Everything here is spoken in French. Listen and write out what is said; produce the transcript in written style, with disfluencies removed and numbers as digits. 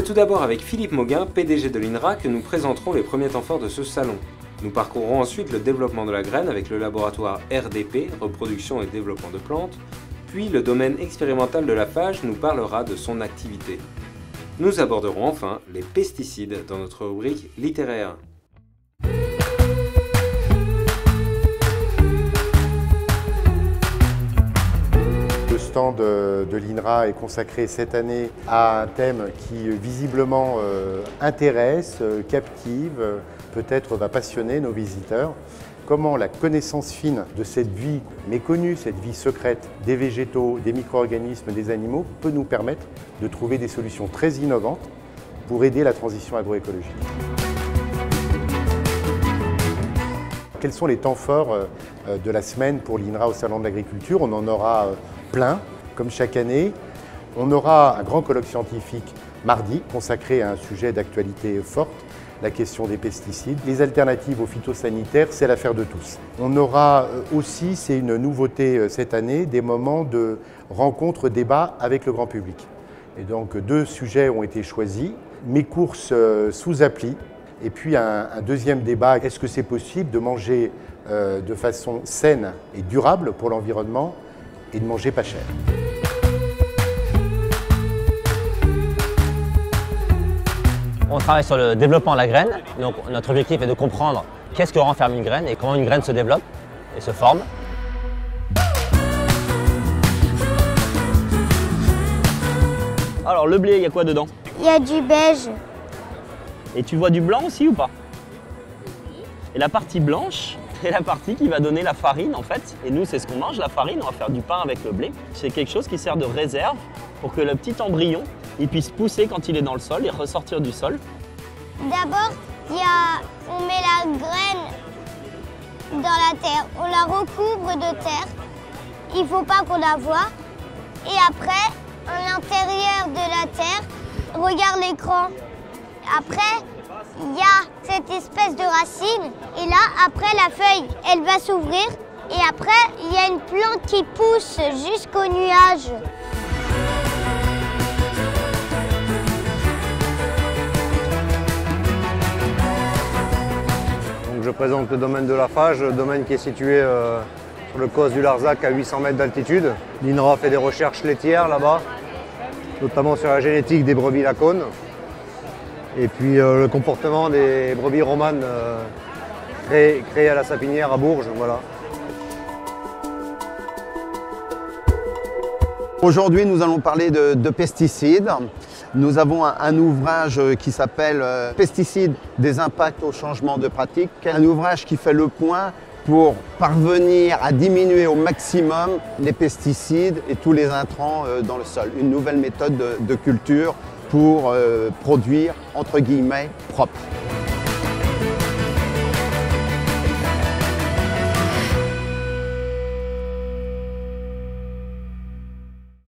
tout d'abord avec Philippe Mauguin, PDG de l'INRA, que nous présenterons les premiers temps forts de ce salon. Nous parcourrons ensuite le développement de la graine avec le laboratoire RDP, reproduction et développement de plantes, puis le domaine expérimental de la phage nous parlera de son activité. Nous aborderons enfin les pesticides dans notre rubrique littéraire. Le stand de l'INRA est consacré cette année à un thème qui visiblement intéresse, captive, peut-être va passionner nos visiteurs. Comment la connaissance fine de cette vie méconnue, cette vie secrète des végétaux, des micro-organismes, des animaux peut nous permettre de trouver des solutions très innovantes pour aider la transition agroécologique. Quels sont les temps forts de la semaine pour l'INRA au Salon de l'Agriculture? On en aura plein, comme chaque année. On aura un grand colloque scientifique mardi consacré à un sujet d'actualité forte, la question des pesticides. Les alternatives aux phytosanitaires, c'est l'affaire de tous. On aura aussi, c'est une nouveauté cette année, des moments de rencontres, débats avec le grand public. Et donc 2 sujets ont été choisis, mes courses sous appli, et puis un deuxième débat, est-ce que c'est possible de manger de façon saine et durable pour l'environnement et de manger pas cher. On travaille sur le développement de la graine, donc notre objectif est de comprendre qu'est-ce que renferme une graine et comment une graine se développe et se forme. Alors le blé, il y a quoi dedans? Il y a du beige. Et tu vois du blanc aussi ou pas? Et la partie blanche, c'est la partie qui va donner la farine en fait. Et nous, c'est ce qu'on mange, la farine, on va faire du pain avec le blé. C'est quelque chose qui sert de réserve pour que le petit embryon il puisse pousser quand il est dans le sol et ressortir du sol. D'abord, on met la graine dans la terre, on la recouvre de terre. Il ne faut pas qu'on la voie. Et après, à l'intérieur de la terre, regarde l'écran. Après, il y a cette espèce de racine. Et là, après, la feuille, elle va s'ouvrir. Et après, il y a une plante qui pousse jusqu'au nuage. Je présente le domaine de la phage, le domaine qui est situé sur le causse du Larzac à 800 mètres d'altitude. L'INRA fait des recherches laitières là-bas, notamment sur la génétique des brebis lacones. Et puis le comportement des brebis romanes créées à la Sapinière à Bourges. Voilà. Aujourd'hui, nous allons parler de pesticides. Nous avons un ouvrage qui s'appelle « Pesticides, des impacts au changement de pratique ». Un ouvrage qui fait le point pour parvenir à diminuer au maximum les pesticides et tous les intrants dans le sol. Une nouvelle méthode de culture pour produire, entre guillemets, propre.